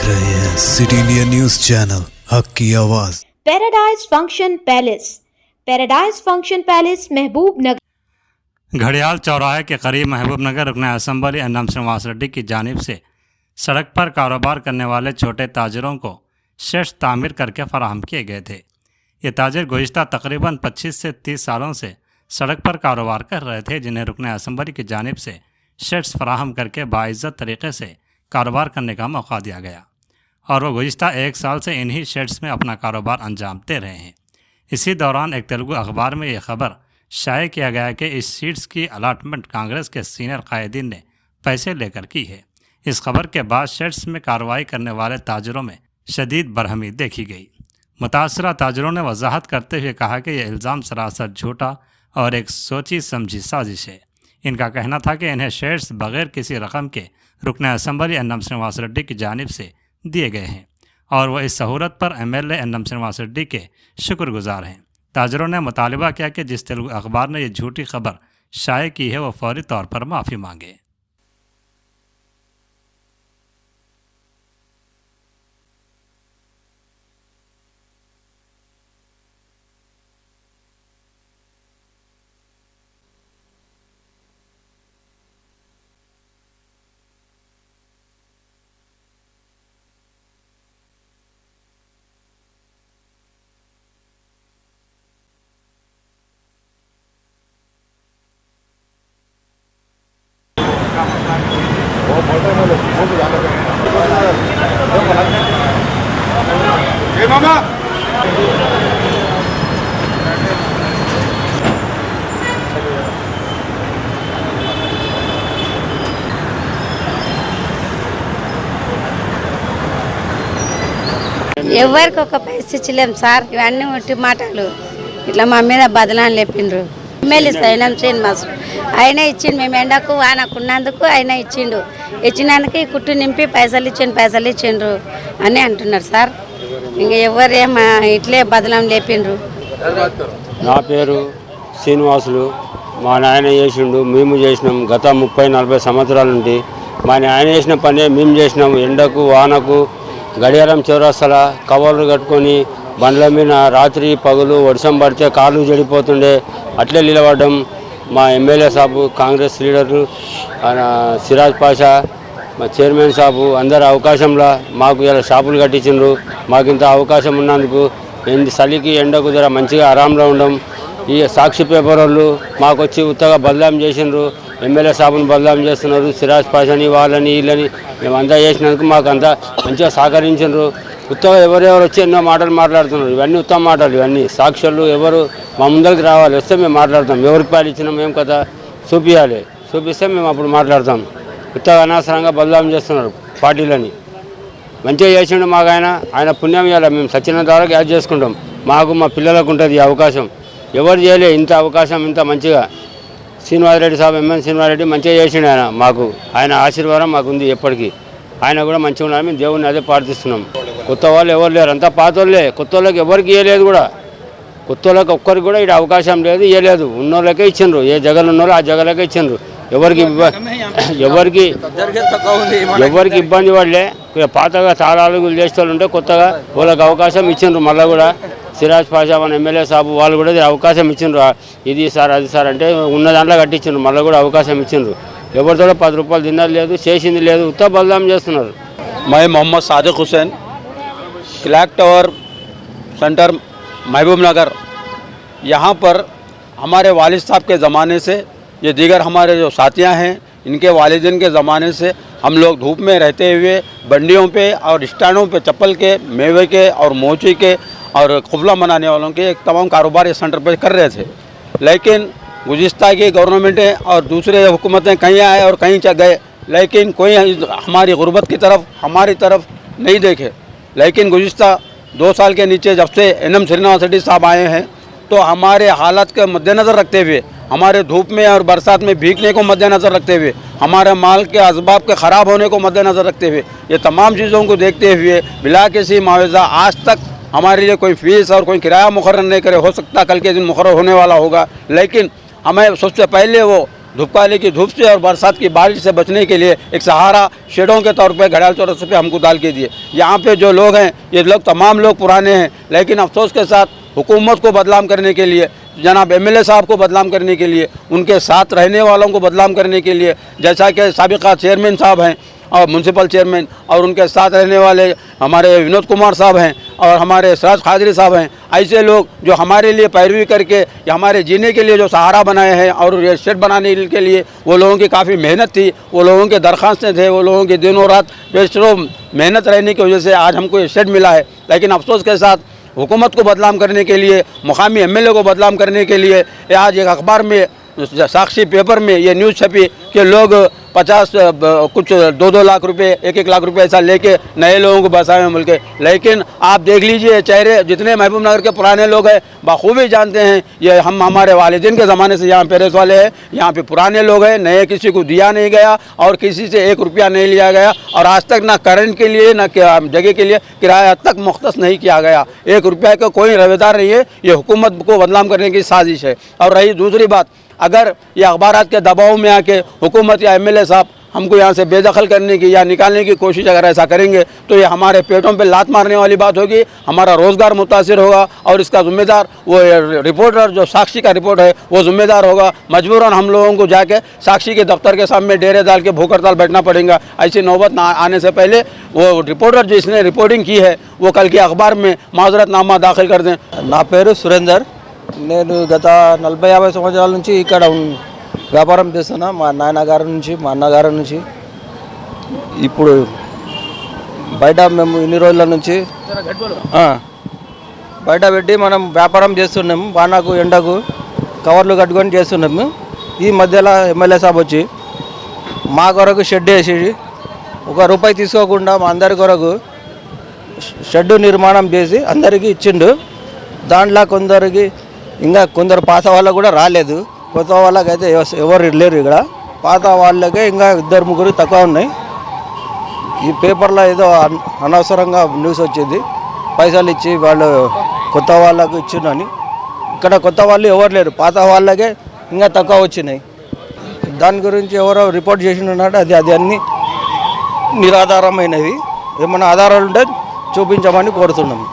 रहे हैं city India news channel, हक की आवाज। पैराडाइज फंक्शन पैलेस महबूब नगर। घड़ियाल चौराहे के करीब महबूब नगर रुकन असम्बली अन्नम श्रीनिवास रेड्डी की जानिब से सड़क पर कारोबार करने वाले छोटे ताजरों को शेड्स तामीर करके फराहम किए गए थे। ये ताजिर गुज़िश्ता तकरीबन 25 से 30 सालों से सड़क पर कारोबार कर रहे थे, जिन्हें रुकन असम्बली की जानिब से शेड्स फराहम करके बाइज़्ज़त तरीके से कारोबार करने का मौका दिया गया और वो गुज़िश्ता 1 साल से इन्हीं शेड्स में अपना कारोबार अंजाम दे रहे हैं। इसी दौरान एक तेलुगु अखबार में ये खबर शाये किया गया कि इस सीट्स की अलाटमेंट कांग्रेस के सीनियर कायदीन ने पैसे लेकर की है। इस खबर के बाद शेड्स में कार्रवाई करने वाले ताजरों में शदीद बरहमी देखी गई। मुतासरा ताजरों ने वजाहत करते हुए कहा कि यह इल्ज़ाम सरासर झूठा और एक सोची समझी साजिश है। इनका कहना था कि इन्हें शेड्स बगैर किसी रकम के रुकन असम्बली अन्नम श्रीनिवास रेड्डी की जानिब से दिए गए हैं और वह इस सहूलत पर MLA अन्नम श्रीनिवास रेड्डी के शुक्रगुजार हैं। ताजरों ने मुतालिबा किया कि जिस तेलुगु अखबार ने यह झूठी खबर शाये की है, वह फौरी तौर पर माफ़ी मांगे। ఎవరికి ఒక పైసా ఇచ్చలేం సార్, ఇవన్నీ ఒట్టి మాటలు. ఇట్లా మా మీద బదలాన్ని లేపిండ్రు. ఎమ్మెల్యే సైనం శ్రీనివాస్ ఆయన ఇచ్చిండు, మేము ఎండకు వానకున్నందుకు ఆయన ఇచ్చిండు. ఇచ్చినందుకు ఈ కుట్టు నింపి పైసలు ఇచ్చిండ్రు అని అంటున్నారు సార్. ఇంకా ఎవరేమో ఇట్లే బదలాం లేపిండ్రు. నా పేరు శ్రీనివాసులు. మా నాయన చేసిండు, మేము చేసినాం. గత 30-40 సంవత్సరాల నుండి మా నాయన చేసిన పనే మేము చేసినాం. ఎండకు వానకు గడియారం చౌరస్తల కవర్లు కట్టుకొని బండ్ల మీద రాత్రి పగులు వర్షం పడితే కాళ్ళు చెడిపోతుండే, అట్లే నిలబడ్డం. మా ఎమ్మెల్యే సాబు, కాంగ్రెస్ లీడరు సిరాజ్ పాషా, మా చైర్మన్ సాబు అందరు అవకాశంలో మాకు ఇలా షాపులు కట్టించిండ్రు. మాకు ఇంత అవకాశం ఉన్నందుకు చలికి ఎండకు జర మంచిగా ఆరాంలో ఉండం. ఈ సాక్షి పేపర్ వాళ్ళు మాకు వచ్చి ఉత్తగా బదలాం చేసిండ్రు. ఎమ్మెల్యే సాబుని బదలాం చేస్తున్నారు, సిరాజ్ పాషాని వాళ్ళని వీళ్ళని మేమంతా చేసినందుకు మాకు అంతా మంచిగా సహకరించారు. ఉత్తగా ఎవరెవరు వచ్చి ఎన్నో మాటలు మాట్లాడుతున్నారు. ఇవన్నీ ఉత్తమ మాటలు, ఇవన్నీ సాక్షులు ఎవరు మా ముందరికి రావాలి, వస్తే మేము మాట్లాడతాం. ఎవరికి పాలు ఇచ్చినా మేము కదా చూపించాలి, చూపిస్తే మేము అప్పుడు మాట్లాడతాం. ఉత్తగా అనవసరంగా బదలాం చేస్తున్నారు పార్టీలని. మంచిగా చేసిండు మాకు ఆయన పుణ్యం ఇవ్వాలి. మేము సచ్చినంత వరకు యాడ్ చేసుకుంటాం. మాకు మా పిల్లలకు ఉంటుంది ఈ అవకాశం. ఎవరు చేయలే ఇంత అవకాశం ఇంత మంచిగా. శ్రీనివాస్ రెడ్డి సాబ్, ఎంఎన్ శ్రీనివాస్ రెడ్డి మంచిగా చేసిండు. ఆయన ఆశీర్వాదం మాకు ఉంది ఎప్పటికీ. ఆయన కూడా మంచిగా ఉన్నారు. మేము దేవుడిని అదే ప్రార్థిస్తున్నాం. కొత్త వాళ్ళు ఎవరు లేరు, అంతా పాత వాళ్ళే. కొత్త వాళ్ళకి ఎవరికి ఇవ్వలేదు కూడా. కొత్త వాళ్ళకి ఒక్కరికి కూడా ఇక్కడ అవకాశం లేదు, ఇవ్వలేదు. ఉన్నోళ్ళకే ఇచ్చిండ్రు. ఏ జగలు ఉన్నోళ్ళు ఆ జగలకే ఇచ్చిండ్రు. ఎవరికి ఇబ్బంది పడలే. పాతగా తాళాలు చేసే వాళ్ళు ఉంటే కొత్తగా వాళ్ళకి అవకాశం ఇచ్చిండ్రు. మళ్ళీ కూడా సిరాజ్ పాషా మన ఎమ్మెల్యే సాబు వాళ్ళు కూడా అవకాశం ఇచ్చిండ్రు. ఇది సార్ అది సార్ అంటే ఉన్న దాంట్లో కట్టించిండ్రు. మళ్ళీ కూడా అవకాశం ఇచ్చిండ్రు. ఎవరితో 10 రూపాయలు తిన్నది లేదు, చేసింది లేదు, ఉత్తా బదలాం చేస్తున్నారు. मैं Mohammed Sadiq Hussain, clock tower centre Mahbubnagar. यहाँ पर हमारे वालिद साहब के ज़माने से ये दीगर हमारे जो साथियाँ हैं, इनके वालिदैन के ज़माने से हम लोग धूप में रहते हुए बंडियों पे और स्टैंडों पे चप्पल के, मेवे के और मोची के और खुफला बनाने वालों के एक तमाम कारोबार इस सेंटर पर कर रहे थे। लेकिन गुज़िश्ता की गवर्नमेंटें और दूसरे हुकूमतें कहीं आए और कहीं गए, लेकिन कोई हमारी गुर्बत की तरफ हमारी तरफ नहीं देखे। लेकिन गुज़िश्ता 2 साल के नीचे जब से एनएम श्रीनिवास रेड्डी साहब आए हैं, तो हमारे हालात के मद्देनज़र रखते हुए, हमारे धूप में और बरसात में भीगने को मद्देनज़र रखते हुए, हमारे माल के असबाब के ख़राब होने को मद्देनज़र रखते हुए, ये तमाम चीज़ों को देखते हुए बिला किसी मुआवजा आज तक हमारे लिए कोई फ़ीस और कोई किराया मुकर्रर नहीं करे। हो सकता कल के दिन मुकर्रर होने वाला होगा, लेकिन हमें सबसे पहले वो धूपकाली की धूप से और बरसात की बारिश से बचने के लिए एक सहारा शेडों के तौर पे घड़ियाल चौरस्ते पे हमको डाल के दिए। यहाँ पे जो लोग हैं ये लोग तमाम लोग पुराने हैं, लेकिन अफसोस के साथ हुकूमत को बदनाम करने के लिए, जनाब एमएलए साहब को बदनाम करने के लिए, उनके साथ रहने वालों को बदनाम करने के लिए, जैसा कि साबिका चेयरमैन साहब हैं और म्यूनसिपल चेयरमैन और उनके साथ रहने वाले हमारे विनोद कुमार साहब हैं और हमारे सराज खादरी साहब हैं, ऐसे लोग जो हमारे लिए पैरवी करके या हमारे जीने के लिए जो सहारा बनाए हैं और ये शेड बनाने के लिए वो लोगों की काफ़ी मेहनत थी, वो लोगों के दरख्वास्तें थे, वो लोगों की दिनों रात बेशरो मेहनत रहने की वजह से आज हमको ये शेड मिला है। लेकिन अफसोस के साथ हुकूमत को बदनाम करने के लिए, मुकामी एमएलए को बदनाम करने के लिए आज एक अखबार में, साक्षी पेपर में ये न्यूज़ छपी कि लोग 50 कुछ 2-2 लाख रुपए 1-1 लाख रुपए ऐसा लेके नए लोगों को बसाए हैं मुल्क के। लेकिन आप देख लीजिए चेहरे, जितने महबूब नगर के पुराने लोग हैं बखूबी जानते हैं ये हम हमारे वालिदैन के ज़माने से यहाँ पेरेस वाले हैं, यहाँ पे पुराने लोग हैं, नए किसी को दिया नहीं गया और किसी से 1 रुपया नहीं लिया गया और आज तक ना करंट के लिए ना जगह के लिए किराया तक मुख्तस नहीं किया गया। 1 रुपया का कोई रवेदार नहीं है। ये हुकूमत को बदनाम करने की साजिश है। और रही दूसरी बात, अगर ये अखबारात के दबाव में आके हुकूमत या एमएलए साहब हमको यहाँ से बेदखल करने की या निकालने की कोशिश अगर ऐसा करेंगे तो ये हमारे पेटों पे लात मारने वाली बात होगी, हमारा रोज़गार मुतासिर होगा और इसका ज़िम्मेदार वो रिपोर्टर जो साक्षी का रिपोर्ट है वो ज़िम्मेदार होगा। मजबूरन हम लोगों को जाके साक्षी के दफ्तर के सामने डेरे डाल के भूख हड़ताल बैठना पड़ेगा। ऐसी नौबत ना आने से पहले वो रिपोर्टर जिसने रिपोर्टिंग की है वो कल के अखबार में माजरतनामा दाखिल कर दें। నా పేరు సురేందర్, నేను గత 40-50 సంవత్సరాల నుంచి ఇక్కడ వ్యాపారం చేస్తున్నా. మా నాన్నగారి నుంచి మా అన్నగారి నుంచి ఇప్పుడు బయట మేము ఇన్ని రోజుల నుంచి బయట పెట్టి మనం వ్యాపారం చేస్తున్నాము. వానకు ఎండకు కవర్లు కట్టుకొని చేస్తున్నాము. ఈ మధ్యలో ఎమ్మెల్యే సాబ్ వచ్చి మా కొరకు షెడ్ వేసి ₹1 తీసుకోకుండా మా అందరి కొరకు షెడ్ నిర్మాణం చేసి అందరికీ ఇచ్చిండు. దాంట్లో కొందరికి ఇంకా కొందరు పాత వాళ్ళకు కూడా రాలేదు, కొత్త వాళ్ళకైతే ఎవరు లేరు. ఇక్కడ పాత వాళ్ళకే ఇంకా 2-3 తక్కువ ఉన్నాయి. ఈ పేపర్లో ఏదో అనవసరంగా న్యూస్ వచ్చింది, పైసలు ఇచ్చి వాళ్ళు కొత్త వాళ్ళకు ఇచ్చిందని. ఇక్కడ కొత్త వాళ్ళు ఎవరు లేరు, పాత వాళ్ళకే ఇంకా తక్కువ వచ్చినాయి. దాని గురించి ఎవరో రిపోర్ట్ చేసినట్టు అది అన్నీ నిరాధారమైనవి. ఏమైనా ఆధారాలు ఉంటే చూపించమని కోరుతున్నాము.